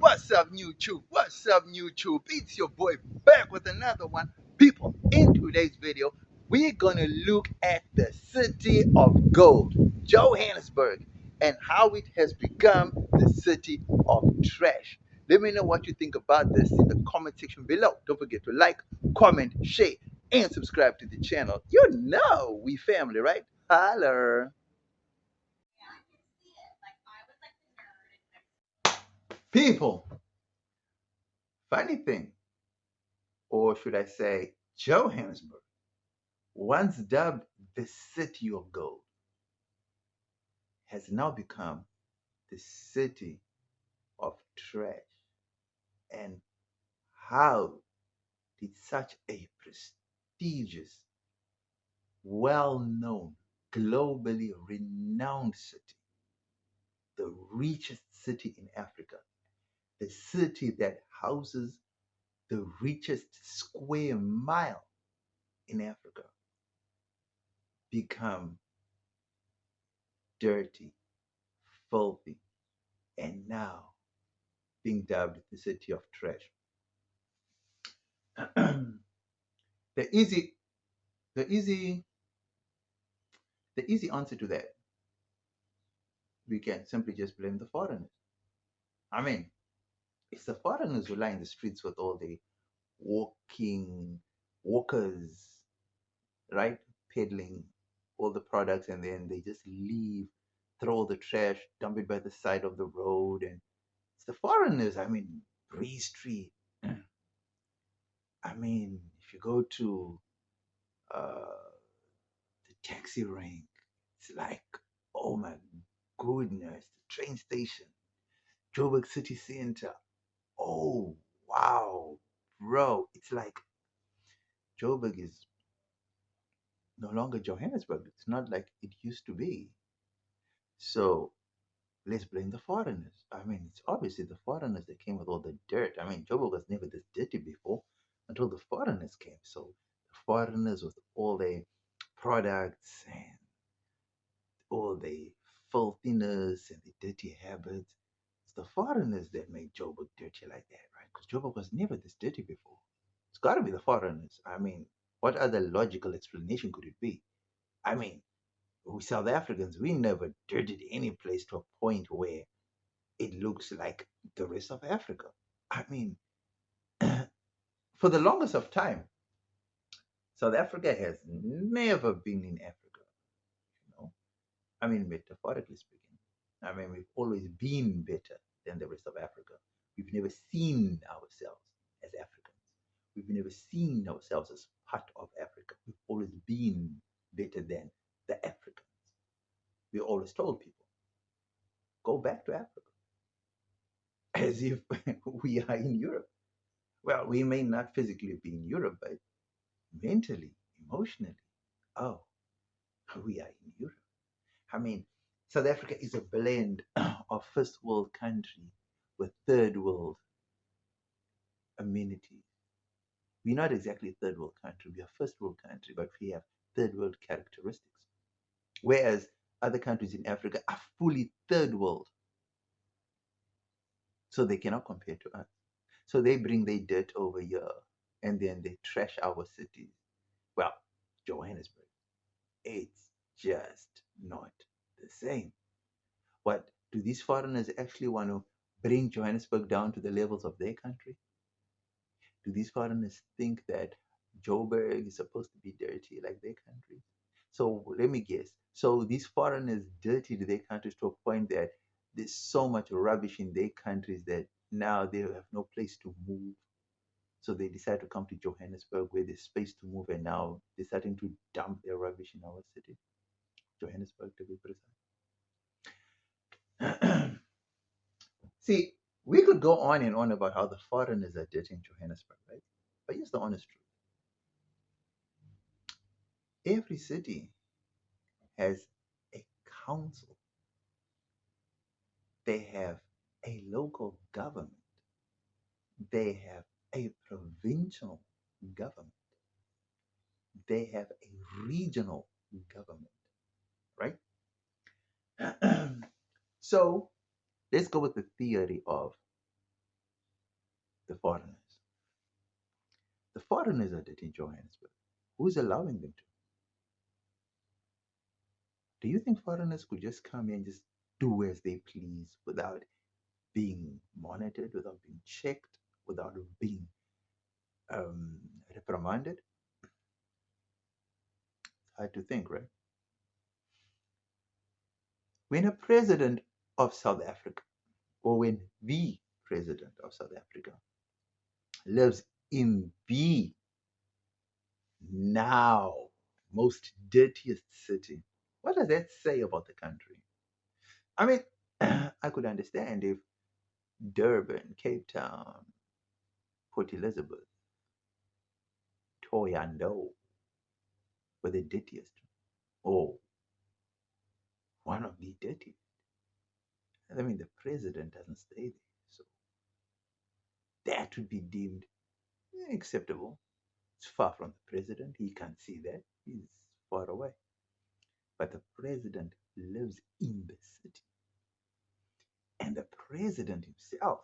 What's up, YouTube? What's up, YouTube? It's your boy back with another one. People, in today's video, we're gonna look at the city of gold, Johannesburg, and how it has become the city of trash. Let me know what you think about this in the comment section below. Don't forget to like, comment, share, and subscribe to the channel. You know we family, right? Holler. People, funny thing, or should I say Johannesburg, once dubbed the city of gold, has now become the city of trash. And how did such a prestigious, well known, globally renowned city, the richest city in Africa, the city that houses the richest square mile in Africa, become dirty, filthy, and now being dubbed the city of trash? the easy the easy the easy answer to that, we can simply just blame the foreigners. I mean, it's the foreigners who lie in the streets with all the walking walkers, right, peddling all the products, and then they just leave, throw all the trash, dump it by the side of the road. And it's the foreigners. I mean, Bree Street. I mean, if you go to uh, the taxi rank, it's like, oh my goodness, the train station, Joburg City Center. Oh, wow, bro. It's like Joburg is no longer Johannesburg. It's not like it used to be. So let's blame the foreigners. I mean, it's obviously the foreigners that came with all the dirt. I mean, Joburg was never this dirty before until the foreigners came. So the foreigners with all their products and all the filthiness and the dirty habits. It's the foreigners that made Joburg dirty like that, right? Because Joburg was never this dirty before. It's got to be the foreigners. I mean, what other logical explanation could it be? I mean, we South Africans, we never dirtied any place to a point where it looks like the rest of Africa. I mean, for the longest of time, South Africa has never been in Africa, you know. I mean, metaphorically speaking. I mean, we've always been better than the rest of Africa. We've never seen ourselves as Africans. We've never seen ourselves as part of Africa. We've always been better than the Africans. We always told people, go back to Africa, as if we are in Europe. Well, we may not physically be in Europe, but mentally, emotionally, oh, we are in Europe. I mean, South Africa is a blend of first world country with third world amenities. We're not exactly a third world country, we are first world country, but we have third world characteristics. Whereas other countries in Africa are fully third world, so they cannot compare to us. So they bring their dirt over here and then they trash our cities. Well, Johannesburg, it's just not the same. What do these foreigners actually want to bring Johannesburg down to the levels of their country? Do these foreigners think that Joburg is supposed to be dirty like their country? So let me guess. So these foreigners dirtied their countries to a point that there's so much rubbish in their countries that now they have no place to move. So they decide to come to Johannesburg where there's space to move, and now they're starting to dump their rubbish in our city, Johannesburg to be precise. See, we could go on and on about how the foreigners are dirty in Johannesburg, right? But here's the honest truth. Every city has a council. They have a local government. They have a provincial government. They have a regional government, right? So let's go with the theory of The foreigners. The foreigners are dirty in Johannesburg. Who's allowing them to? Do you think foreigners could just come here and just do as they please without being monitored, without being checked, without being um, reprimanded? Hard to think, right? When a president of South Africa, or when the president of South Africa lives in the now most dirtiest city, what does that say about the country? I mean, I could understand if Durban, Cape Town, Port Elizabeth, Toyando were the dirtiest, or one of the dirtiest. I mean, the president doesn't stay there, so that would be deemed acceptable. It's far from the president. He can't see that. He's far away. But the president lives in the city. And the president himself,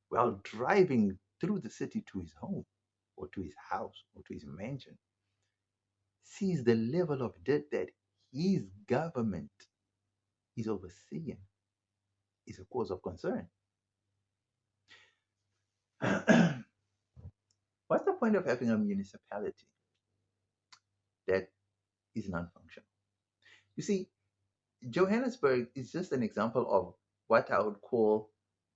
while driving through the city to his home, or to his house, or to his mansion, sees the level of dirt that his government is overseeing, is a cause of concern. What's the point of having a municipality that is non-functional? You see, Johannesburg is just an example of what I would call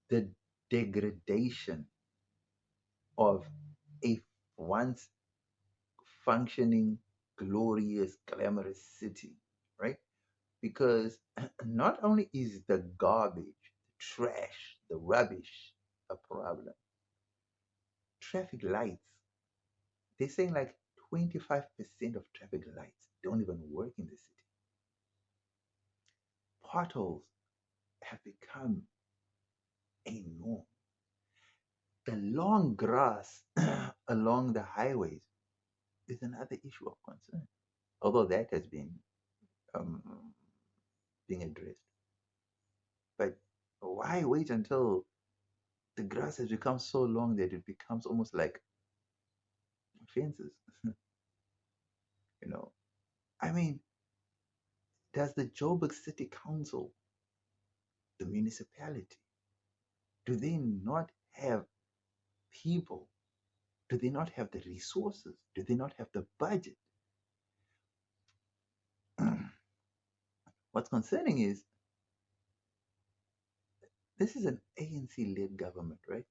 the degradation of a once functioning, glorious, glamorous city, right? Because not only is the garbage, the trash, the rubbish a problem, traffic lights, they're saying like 25% of traffic lights don't even work in the city. Potholes have become a norm. The long grass along the highways is another issue of concern, although that has been um, being addressed. But why wait until the grass has become so long that it becomes almost like fences? You know, I mean, does the Joburg City Council, the municipality, do they not have people? Do they not have the resources? Do they not have the budget? What's concerning is this is an ANC led government, right?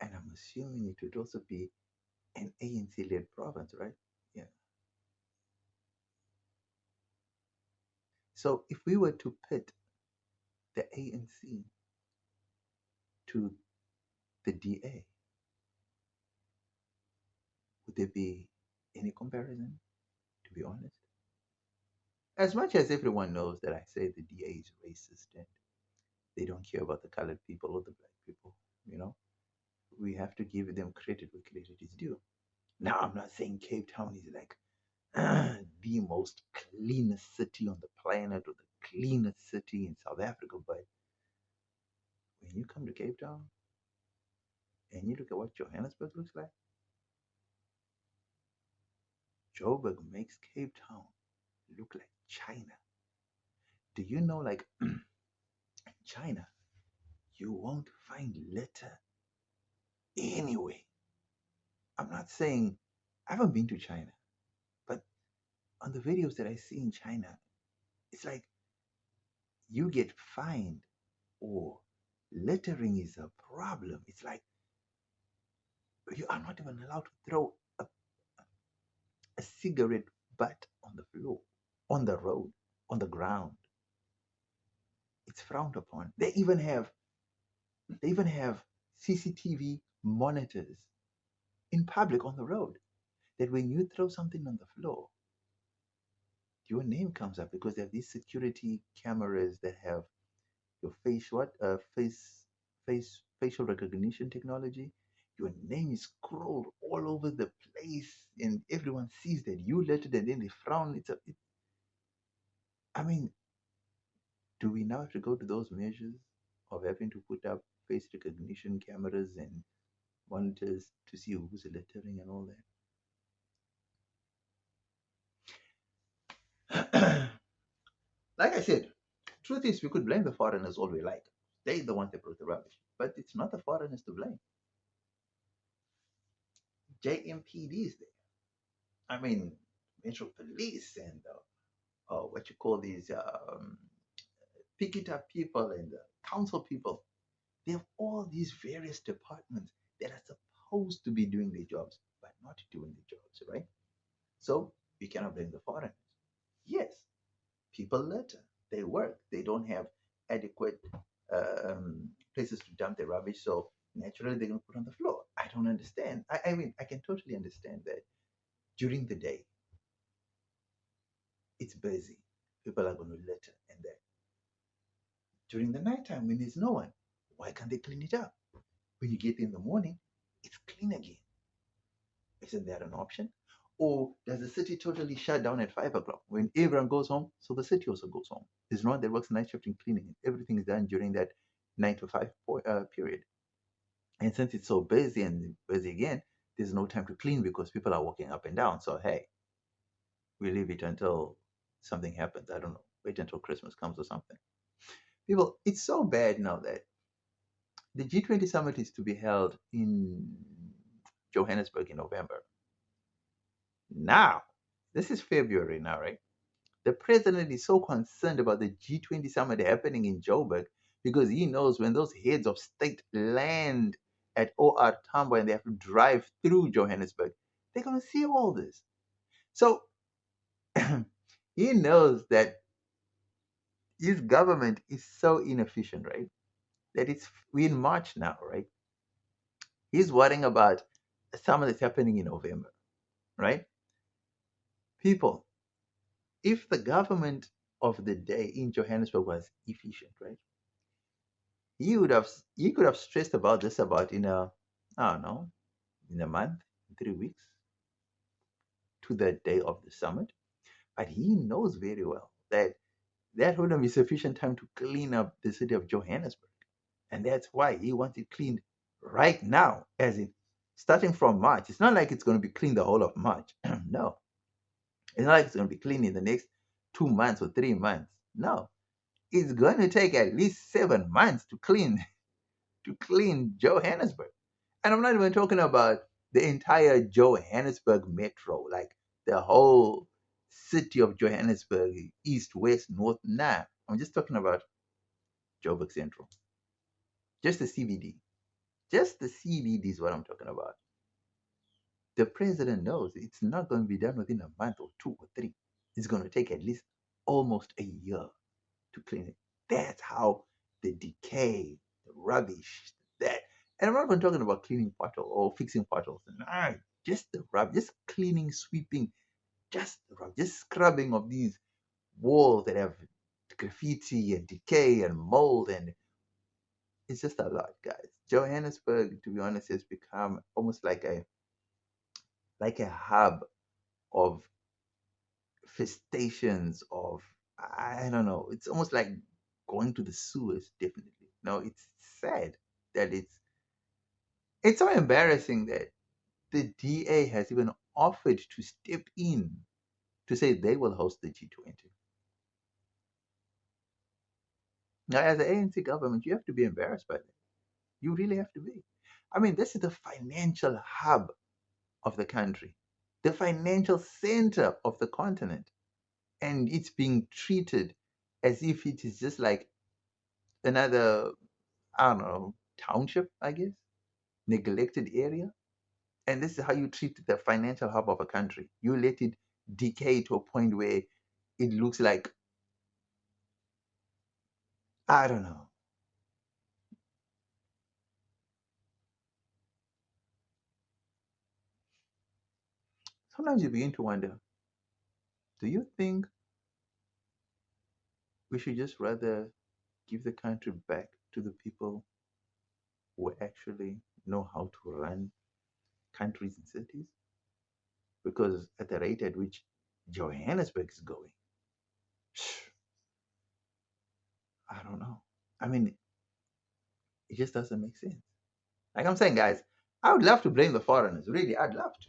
And I'm assuming it would also be an ANC led province, right? Yeah. So if we were to pit the ANC to the DA, would there be any comparison, to be honest? As much as everyone knows that I say the DA is racist and they don't care about the colored people or the black people, you know, we have to give them credit where credit is due. Now, I'm not saying Cape Town is like the most cleanest city on the planet or the cleanest city in South Africa, but when you come to Cape Town and you look at what Johannesburg looks like, Joburg makes Cape Town look like China. Do you know, like, China, you won't find litter anyway. I'm not saying I haven't been to China, but on the videos that I see in China, it's like you get fined or littering is a problem. It's like you are not even allowed to throw a cigarette butt on the floor, on the road, on the ground. It's frowned upon. They even have CCTV monitors in public on the road that when you throw something on the floor, your name comes up because they have these security cameras that have your facial recognition technology. Your name is scrolled all over the place, and everyone sees that you let it, and then they frown. I mean, do we now have to go to those measures of having to put up face recognition cameras and monitors to see who's littering and all that. Like I said, truth is we could blame the foreigners all we like. They're the ones that brought the rubbish. But it's not the foreigners to blame. JMPD is there. I mean, Metro Police and what you call these pick it up people and council people. They have all these various departments that are supposed to be doing their jobs, but not doing the jobs, right? So we cannot blame the foreigners. Yes, people litter, they work, they don't have adequate places to dump their rubbish, so naturally they're going to put on the floor. I don't understand. I mean, I can totally understand that during the day it's busy, people are going to litter, and then during the nighttime when there's no one, why can't they clean it up? When you get in the morning, it's clean again. Isn't that an option? Or does the city totally shut down at 5 o'clock when everyone goes home? So the city also goes home. There's no one that works night shift in cleaning. Everything is done during that 9 to 5 period. And since it's so busy and busy again, there's no time to clean because people are walking up and down. So hey, we leave it until something happens. I don't know. Wait until Christmas comes or something. People, it's so bad now that the G20 summit is to be held in Johannesburg in November. Now, this is February now, right? The president is so concerned about the G20 summit happening in Joburg because he knows when those heads of state land at OR Tambo and they have to drive through Johannesburg, they're going to see all this. So he knows that his government is so inefficient, right? That we're in March now, right? He's worrying about a summit that's happening in November, right? People, if the government of the day in Johannesburg was efficient, right? He could have stressed about this about in a I don't know, in a month, 3 weeks to the day of the summit. But he knows very well that that wouldn't be sufficient time to clean up the city of Johannesburg. And that's why he wants it cleaned right now, as in starting from March. It's not like it's going to be clean the whole of March. No. It's not like it's going to be clean in the next 2 months or 3 months. No. It's going to take at least 7 months to clean Johannesburg. And I'm not even talking about the entire Johannesburg metro, like the whole city of Johannesburg, east, west, north. Nah, I'm just talking about Joburg Central, just the CBD. Just the CBD is what I'm talking about. The president knows it's not going to be done within a month or two or three. It's going to take at least almost a year to clean it. That's how the decay, the rubbish, that. And I'm not even talking about cleaning potholes or fixing potholes. No, just the rubbish, just cleaning, sweeping, just the rubbish, just scrubbing of these walls that have graffiti and decay and mold, and it's just a lot, guys. Johannesburg, to be honest, has become almost like a hub of festations of I don't know. It's almost like going to the sewers. Definitely, no. It's sad that it's so embarrassing that the DA has even offered to step in to say they will host the G20. Now, as the ANC government, you have to be embarrassed by that. You really have to be. I mean, this is the financial hub of the country, the financial center of the continent, and it's being treated as if it is just like another, I don't know, township, I guess, neglected area. And this is how you treat the financial hub of a country. You let it decay to a point where it looks like, I don't know. Sometimes you begin to wonder, do you think we should just rather give the country back to the people who actually know how to run countries and cities? Because at the rate at which Johannesburg is going, I don't know. I mean, It just doesn't make sense. Like I'm saying, guys, I would love to blame the foreigners. Really, I'd love to.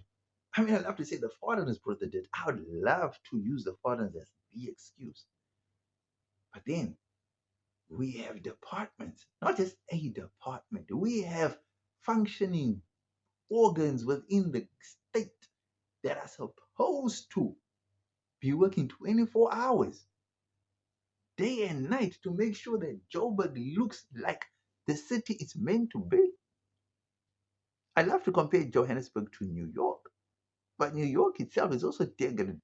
I mean, I'd love to say the foreigners brought the debt. I would love to use the foreigners as the excuse. But then we have departments, not just a department. We have functioning organs within the state that are supposed to be working 24 hours, day and night, to make sure that Joburg looks like the city it's meant to be. I love to compare Johannesburg to New York, but New York itself is also degraded.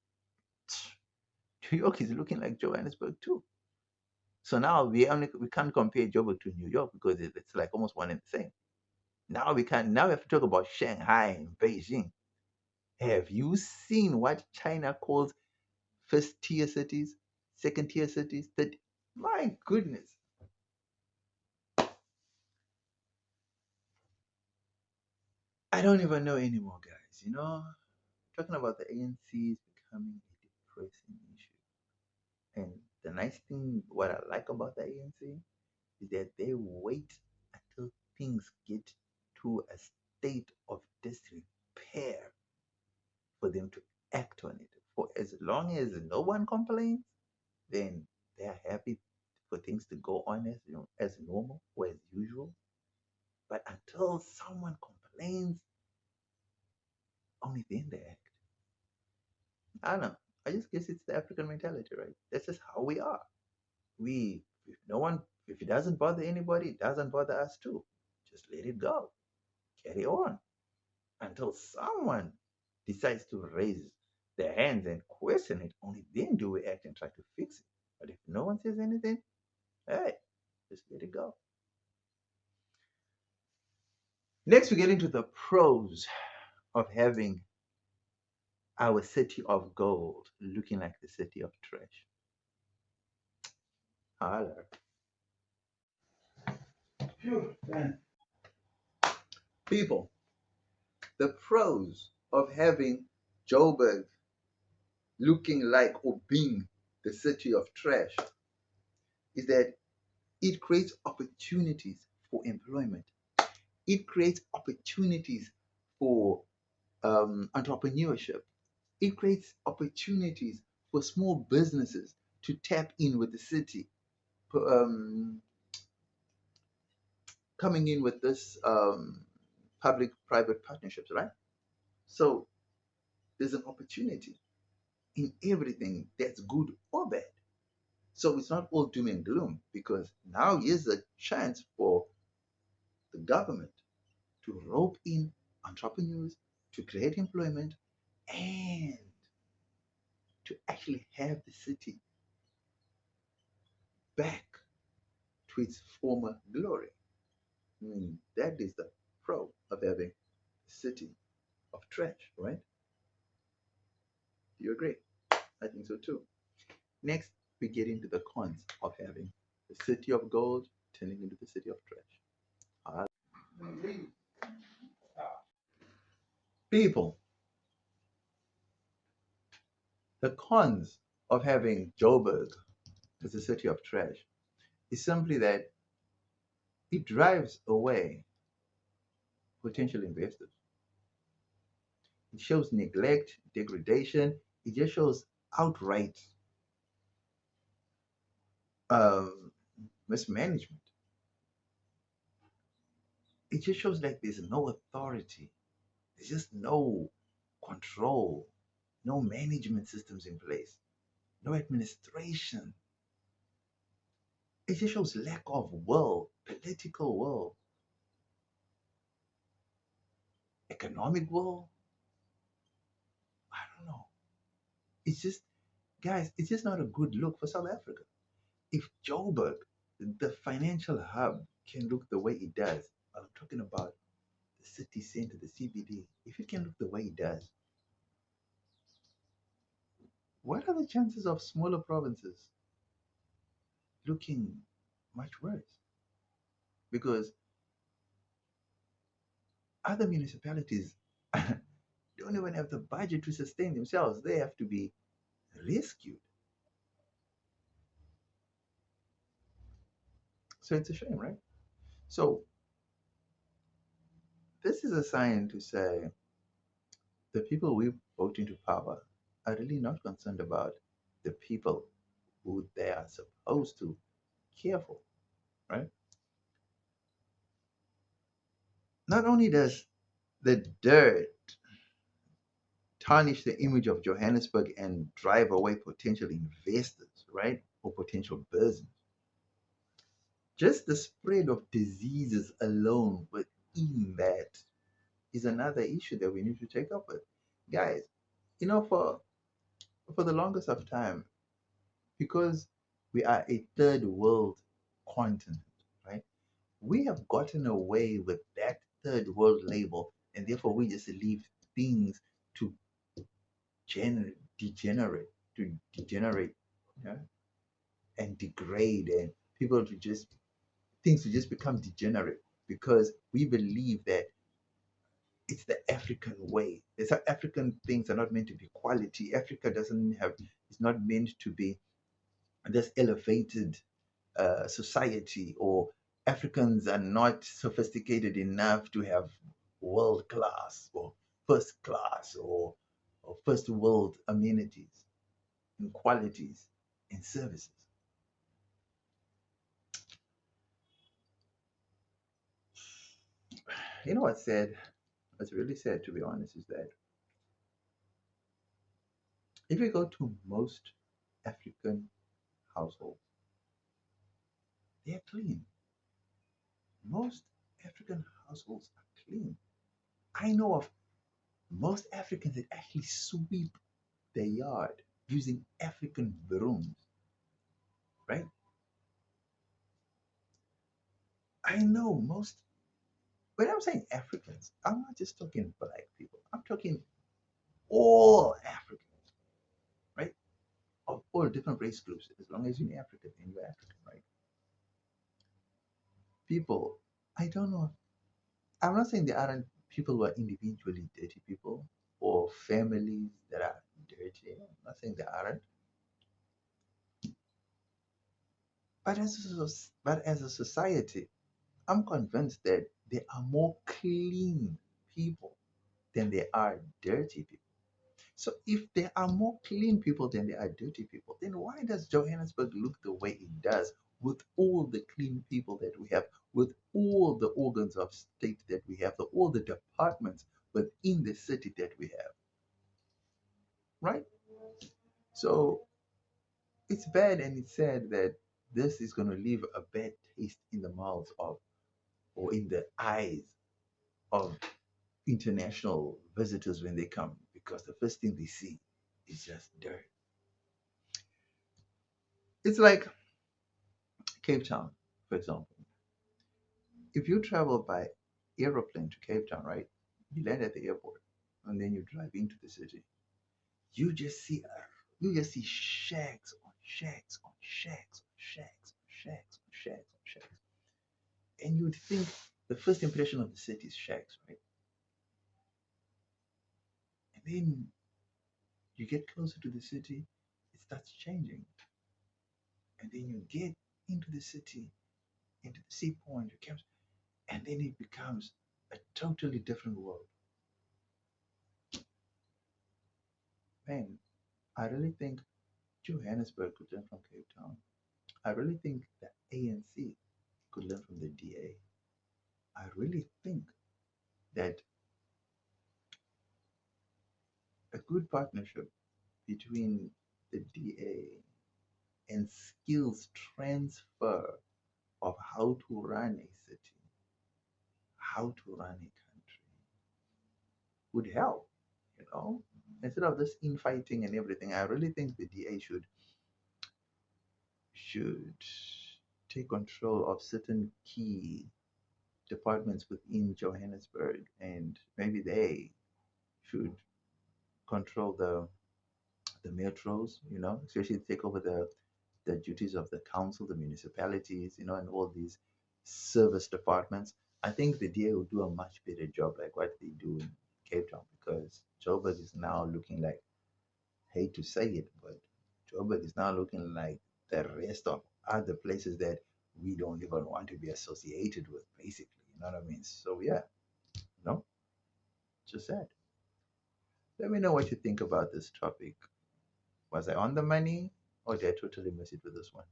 New York is looking like Johannesburg too. So now we can't compare Joburg to New York because it's like almost one and the same. Now we can now we have to talk about Shanghai and Beijing. Have you seen what China calls first tier cities, second tier cities? That my goodness. I don't even know anymore, guys. Talking about the ANC is becoming a depressing issue. And the nice thing, what I like about the ANC is that they wait until things get to a state of disrepair for them to act on it. For as long as no one complains, then they are happy for things to go on as normal or as usual. But until someone complains, only then they act. I don't know. I just guess it's the African mentality, right? That's just how we are. We if no one if it doesn't bother anybody, it doesn't bother us too. Just let it go. Carry on. Until someone decides to raise their hands and question it, only then do we act and try to fix it. But if no one says anything, hey, just let it go. Next, we get into the pros of having our city of gold looking like the city of trash. Holler. Phew, man. People, the pros of having Joburg looking like or being the city of trash is that it creates opportunities for employment. It creates opportunities for entrepreneurship. It creates opportunities for small businesses to tap in with the city, um, coming in with this public-private partnerships, right? So there's an opportunity in everything that's good or bad. So it's not all doom and gloom because now here's a chance for the government to rope in entrepreneurs, to create employment, and to actually have the city back to its former glory. I mean, that is the pro of having a city of trash, right? Do you agree? I think so too. Next, we get into the cons of having the city of gold turning into the city of trash. People, the cons of having Joburg as a city of trash is simply that it drives away potential investors. It shows neglect, degradation. It just shows outright um, mismanagement. It just shows like there's no authority. There's just no control, no management systems in place, no administration. It just shows lack of will, political will, economic will. I don't know. It's just, guys, it's just not a good look for South Africa. If Joburg, the financial hub, can look the way it does, I'm talking about the city center, the CBD, if it can look the way it does, what are the chances of smaller provinces looking much worse? Because other municipalities don't even have the budget to sustain themselves. They have to be rescued. So it's a shame, right? So this is a sign to say the people we vote into power are really not concerned about the people who they are supposed to care for, right? Not only does the dirt tarnish the image of Johannesburg and drive away potential investors, right? Or potential business, just the spread of diseases alone within that is another issue that we need to take up with. Guys, for the longest of time, because we are a third world continent, right? We have gotten away with that third world label, and therefore we just leave things to degenerate, yeah, and degrade, and people to just things to just become degenerate because we believe that it's the African way. It's how African things are not meant to be quality. Africa doesn't have, it's not meant to be this elevated society, or Africans are not sophisticated enough to have world class or first class or first world amenities and qualities and services. You know what's sad? What's really sad, to be honest, is that if you go to most African households, they're clean. Most African households are clean. I know of most Africans that actually sweep their yard using African brooms, right? I know most, when I'm saying Africans, I'm not just talking black people, I'm talking all Africans, right? Of all different race groups, as long as you're African, then you're African, right? People, I don't know. I'm not saying there aren't people who are individually dirty people or families that are dirty. I'm not saying there aren't. But as a society, I'm convinced that there are more clean people than there are dirty people. So if there are more clean people than there are dirty people, then why does Johannesburg look the way it does with all the clean people that we have, with all the organs of state that we have, all the departments within the city that we have, right? So it's bad and it's sad that this is going to leave a bad taste in the mouths of, or in the eyes of, international visitors when they come, because the first thing they see is just dirt. It's like Cape Town, for example. If you travel by aeroplane to Cape Town, right? You land at the airport and then you drive into the city. You just see you just see shacks on shacks on shacks on shacks on shacks on shacks on shacks. And you'd think the first impression of the city is shacks, right? And then you get closer to the city, it starts changing. And then you get into the city, into the seapoint, and then it becomes a totally different world. Man, I really think Johannesburg could learn from Cape Town. I really think the ANC could learn from the DA. I really think that a good partnership between the DA and skills transfer of how to run a city, how to run a country would help, you know? Instead of this infighting and everything, I really think the DA should take control of certain key departments within Johannesburg, and maybe they should control the metros, especially take over the duties of the council, the municipalities, and all these service departments. I think the DA will do a much better job like what they do in Cape Town, because Joburg is now looking like, hate to say it, but Joburg is now looking like the rest of other places that we don't even want to be associated with, basically. You know what I mean? So yeah, No, just sad. Let me know what you think about this topic. Was I on the money or did I totally miss it with this one?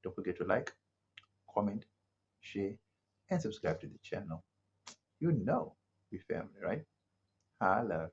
Don't forget to like, comment, share, and subscribe to the channel. You know we family, right? Holla.